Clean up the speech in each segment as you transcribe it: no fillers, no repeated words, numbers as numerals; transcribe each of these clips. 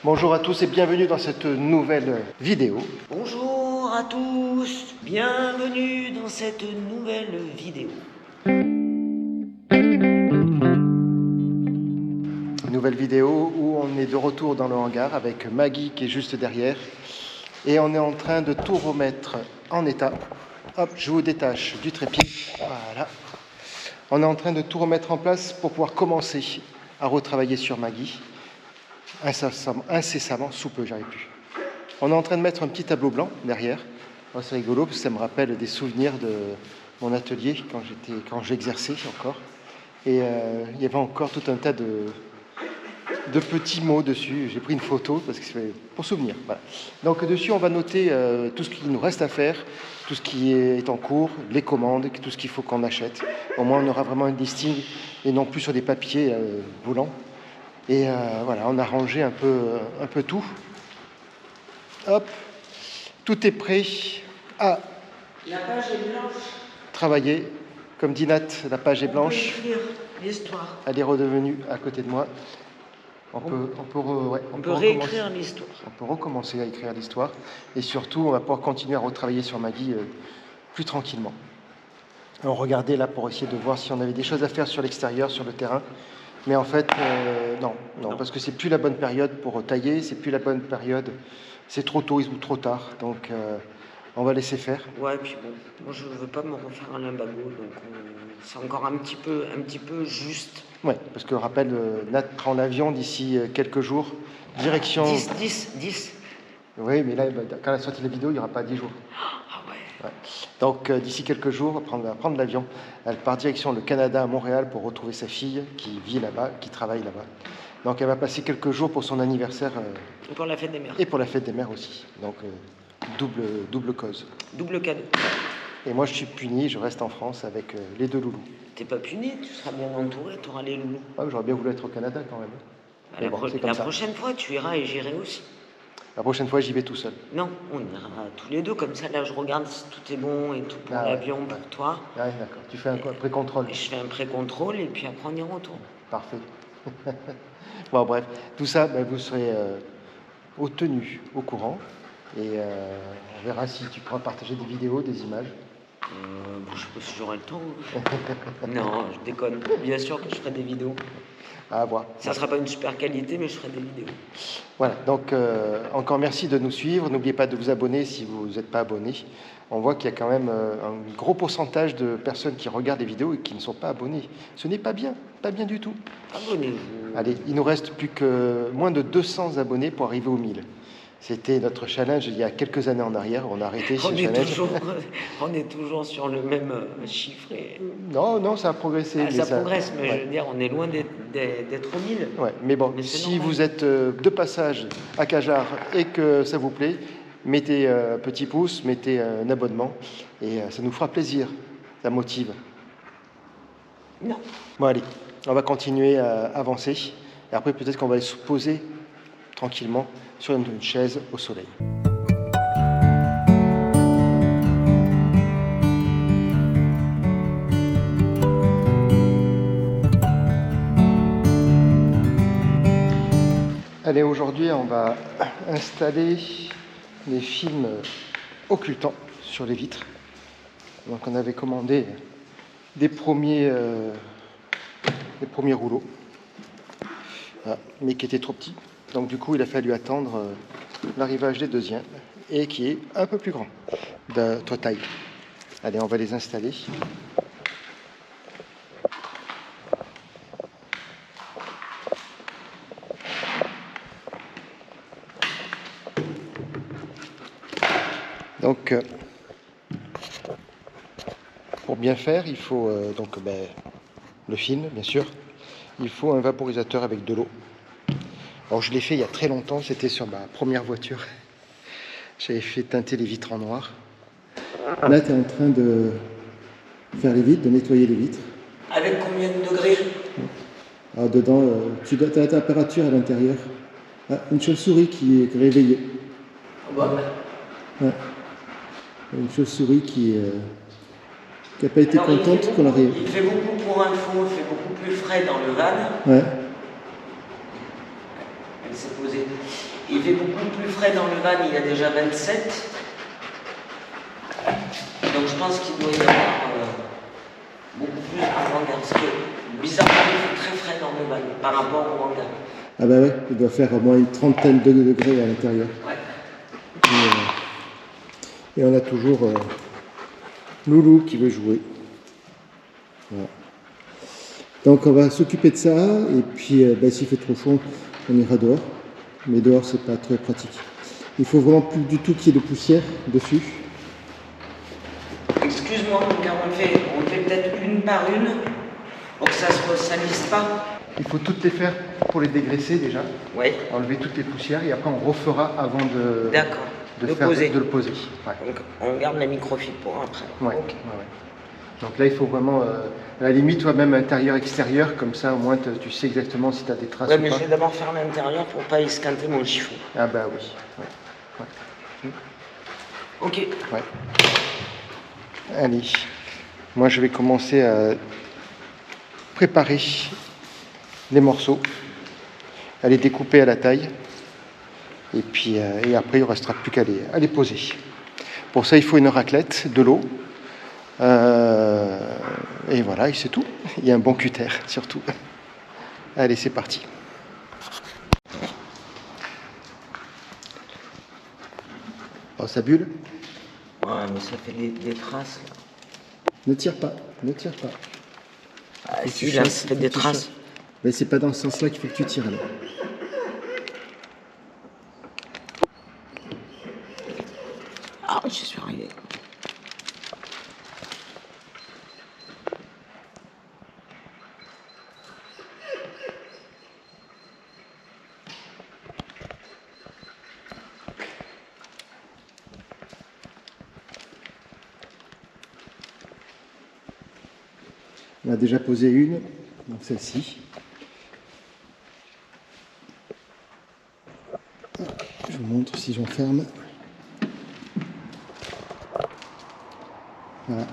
Bonjour à tous et bienvenue dans cette nouvelle vidéo. Bonjour à tous, bienvenue dans cette nouvelle vidéo. Nouvelle vidéo où on est de retour dans le hangar avec Maggie qui est juste derrière. Et on est en train de tout remettre en état. Hop, je vous détache du trépied. Voilà. On est en train de tout remettre en place pour pouvoir commencer à retravailler sur Maggie. Incessamment, sous peu, j'arrive plus. On est en train de mettre un petit tableau blanc derrière. Oh, c'est rigolo parce que ça me rappelle des souvenirs de mon atelier quand j'exerçais encore. Et il y avait encore tout un tas de petits mots dessus. J'ai pris une photo parce que c'est pour souvenir. Voilà. Donc dessus, on va noter tout ce qu'il nous reste à faire, tout ce qui est en cours, les commandes, tout ce qu'il faut qu'on achète. Au moins, on aura vraiment un listing et non plus sur des papiers volants. Et voilà, on a rangé un peu tout. Hop, tout est prêt à La page est blanche. travailler. Comme dit Nat, la page est blanche. On peut écrire l'histoire. Elle est redevenue à côté de moi. On peut réécrire l'histoire. On peut recommencer à écrire l'histoire. Et surtout, on va pouvoir continuer à retravailler sur Maggie plus tranquillement. On regardait là pour essayer de voir si on avait des choses à faire sur l'extérieur, sur le terrain. Mais en fait, non, parce que c'est plus la bonne période pour tailler, c'est plus la bonne période, c'est trop tôt ou trop tard, donc on va laisser faire. Ouais, puis bon, moi je veux pas me refaire un limbago, donc c'est encore un petit peu juste. Ouais, parce que rappelle, Nat prend l'avion d'ici quelques jours, direction... 10. Oui, mais là, quand elle a sorti la vidéo, il n'y aura pas 10 jours. Ouais. Donc d'ici quelques jours, elle va prendre l'avion. Elle part direction le Canada à Montréal pour retrouver sa fille qui vit là-bas, qui travaille là-bas. Donc elle va passer quelques jours pour son anniversaire. Et pour la fête des mères. Et pour la fête des mères aussi. Donc double cause. Double cadeau. Et moi je suis puni, je reste en France avec les deux loulous. T'es pas puni, tu seras bien entouré, tu auras les loulous. Ouais, j'aurais bien voulu être au Canada quand même. La prochaine fois tu iras et j'irai aussi. La prochaine fois, j'y vais tout seul. Non, on ira tous les deux, comme ça, là, je regarde si tout est bon et tout pour l'avion, pour toi. Ouais, d'accord. Tu fais un pré-contrôle. Je fais un pré-contrôle et puis après, on y retourne. Parfait. Bon, bref, tout ça, vous serez tenus au courant. Et on verra si tu pourras partager des vidéos, des images. Je sais pas si j'aurai le temps. Non, je déconne. Bien sûr que je ferai des vidéos. À voir. Ça ne sera pas une super qualité, mais je ferai des vidéos. Voilà, donc encore merci de nous suivre. N'oubliez pas de vous abonner si vous n'êtes pas abonné. On voit qu'il y a quand même un gros pourcentage de personnes qui regardent les vidéos et qui ne sont pas abonnés. Ce n'est pas bien du tout. Abonnez-vous. Allez, il nous reste plus que moins de 200 abonnés pour arriver aux 1000. C'était notre challenge il y a quelques années en arrière. On a arrêté ce challenge. On est toujours sur le même chiffre. Non, ça a progressé. Ça progresse, mais je veux dire, on est loin d'être aux 1000. Ouais, mais bon, si vous êtes de passage à Cajar et que ça vous plaît, mettez un petit pouce, mettez un abonnement et ça nous fera plaisir. Ça motive. Non. Bon, allez, on va continuer à avancer. Et après, peut-être qu'on va se poser tranquillement sur une chaise au soleil. Allez, aujourd'hui, on va installer les films occultants sur les vitres. Donc, on avait commandé des premiers rouleaux, voilà, mais qui étaient trop petits. Donc du coup, il a fallu attendre l'arrivage des deuxièmes et qui est un peu plus grand de taille. Allez, on va les installer. Donc, pour bien faire, il faut le film, bien sûr. Il faut un vaporisateur avec de l'eau. Alors je l'ai fait il y a très longtemps, c'était sur ma première voiture. J'avais fait teinter les vitres en noir. Là, tu es en train de faire les vitres, de nettoyer les vitres. Avec combien de degrés? Alors dedans, tu as la température à l'intérieur. Ah, une chauve-souris qui est réveillée. Ouais. Une chauve-souris qui n'a pas été contente qu'on arrive. Il fait beaucoup, pour info, il fait beaucoup plus frais dans le van. Ouais. s'est posé. Il fait beaucoup plus frais dans le van, il y a déjà 27. Donc je pense qu'il doit y avoir beaucoup plus de hangar. Parce que bizarrement, il fait très frais dans le van par rapport au hangar. Ah bah ouais, il doit faire au moins une trentaine de degrés à l'intérieur. Ouais. Et on a toujours Loulou qui veut jouer. Voilà. Donc on va s'occuper de ça, et puis s'il fait trop chaud, on ira dehors. Mais dehors, c'est pas très pratique. Il faut vraiment plus du tout qu'il y ait de poussière dessus. Excuse-moi, mon gars, on le fait peut-être une par une pour que ça se salisse pas. Il faut toutes les faire pour les dégraisser déjà. Oui. Enlever toutes les poussières et après on refera avant de, D'accord. de le poser. Ouais. Donc on garde la microfibre pour après. Ouais. Okay. Ouais. Donc là il faut vraiment, à la limite toi-même intérieur-extérieur, comme ça au moins tu sais exactement si tu as des traces ou mais pas. je vais d'abord faire l'intérieur pour pas esquinter mon chiffon. Ah bah oui. Ouais. Ok. Ouais. Allez, moi je vais commencer à préparer les morceaux, à les découper à la taille, et puis et après il ne restera plus qu'à les poser. Pour ça il faut une raclette, de l'eau, et voilà, et c'est tout. Il y a un bon cutter surtout. Allez, c'est parti. Oh, ça bulle? Ouais, mais ça fait des traces là. Ne tire pas. Ah, si, là, ça fait des traces. Mais c'est pas dans ce sens-là qu'il faut que tu tires alors. Ah, j'y suis arrivé. On a déjà posé une, donc celle-ci. Je vous montre si j'enferme. Voilà.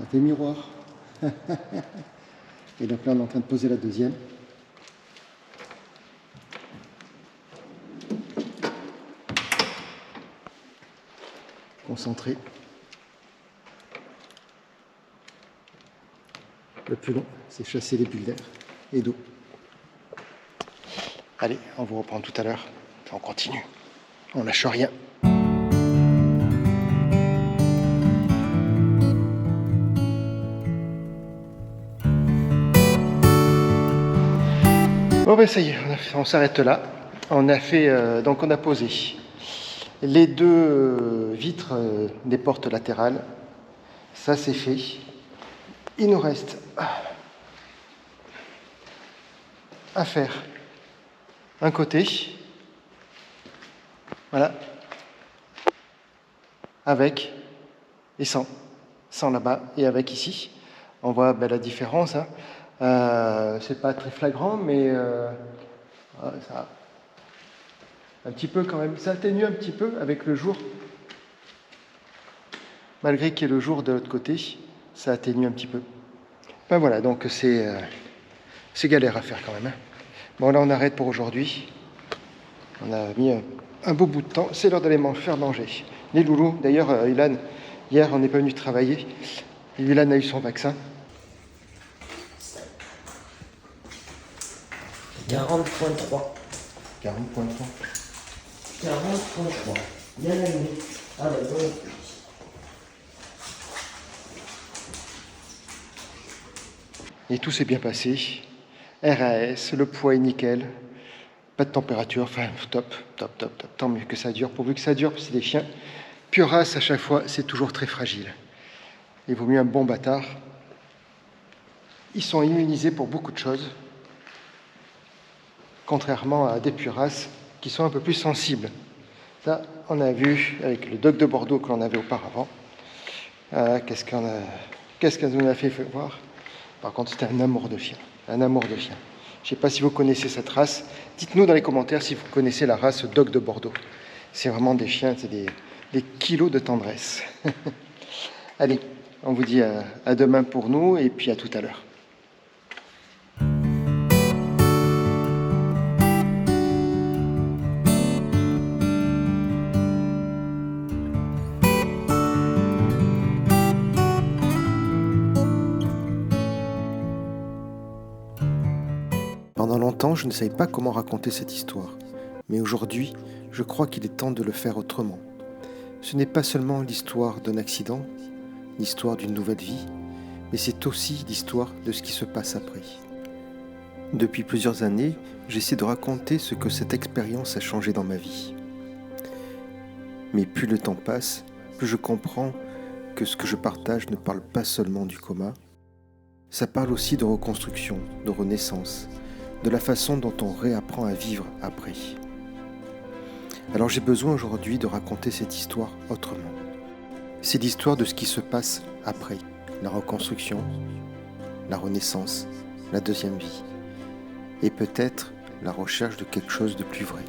Ça fait miroir. Et donc là, on est en train de poser la deuxième. Concentré. Le plus long, c'est chasser les bulles d'air et d'eau. Allez, on vous reprend tout à l'heure. On continue. On lâche rien. Bon ben ça y est, on s'arrête là. On a fait, donc on a posé les deux vitres des portes latérales. Ça c'est fait. Il nous reste à faire un côté, voilà, avec et sans là-bas et avec ici. On voit la différence. Hein. C'est pas très flagrant, mais ça, un petit peu quand même. Ça atténue un petit peu avec le jour. Malgré qu'il y ait le jour de l'autre côté, ça atténue un petit peu. Ben voilà, donc c'est galère à faire quand même. Hein. Bon, là on arrête pour aujourd'hui. On a mis un beau bout de temps. C'est l'heure d'aller faire manger. Les loulous, d'ailleurs, Ilan, hier on n'est pas venu travailler. Ilan a eu son vaccin. 40.3. 40.3. 40.3. Bien la nuit. Ah bah bon. Et tout s'est bien passé. RAS, le poids est nickel. Pas de température, enfin top. Tant mieux que ça dure, pourvu que ça dure, c'est des chiens. Pure race à chaque fois, c'est toujours très fragile. Il vaut mieux un bon bâtard. Ils sont immunisés pour beaucoup de choses, contrairement à des pure races qui sont un peu plus sensibles. Ça, on a vu avec le Dogue de Bordeaux que l'on avait auparavant. Qu'est-ce qu'elle nous a fait voir? Par contre, c'était un amour de chien. Un amour de chien. Je ne sais pas si vous connaissez cette race. Dites-nous dans les commentaires si vous connaissez la race Dogue de Bordeaux. C'est vraiment des chiens, c'est des kilos de tendresse. Allez, on vous dit à demain pour nous et puis à tout à l'heure. Pendant longtemps, je ne savais pas comment raconter cette histoire, mais aujourd'hui, je crois qu'il est temps de le faire autrement. Ce n'est pas seulement l'histoire d'un accident, l'histoire d'une nouvelle vie, mais c'est aussi l'histoire de ce qui se passe après. Depuis plusieurs années, j'essaie de raconter ce que cette expérience a changé dans ma vie. Mais plus le temps passe, plus je comprends que ce que je partage ne parle pas seulement du coma, ça parle aussi de reconstruction, de renaissance, de la façon dont on réapprend à vivre après. Alors j'ai besoin aujourd'hui de raconter cette histoire autrement. C'est l'histoire de ce qui se passe après, la reconstruction, la renaissance, la deuxième vie, et peut-être la recherche de quelque chose de plus vrai.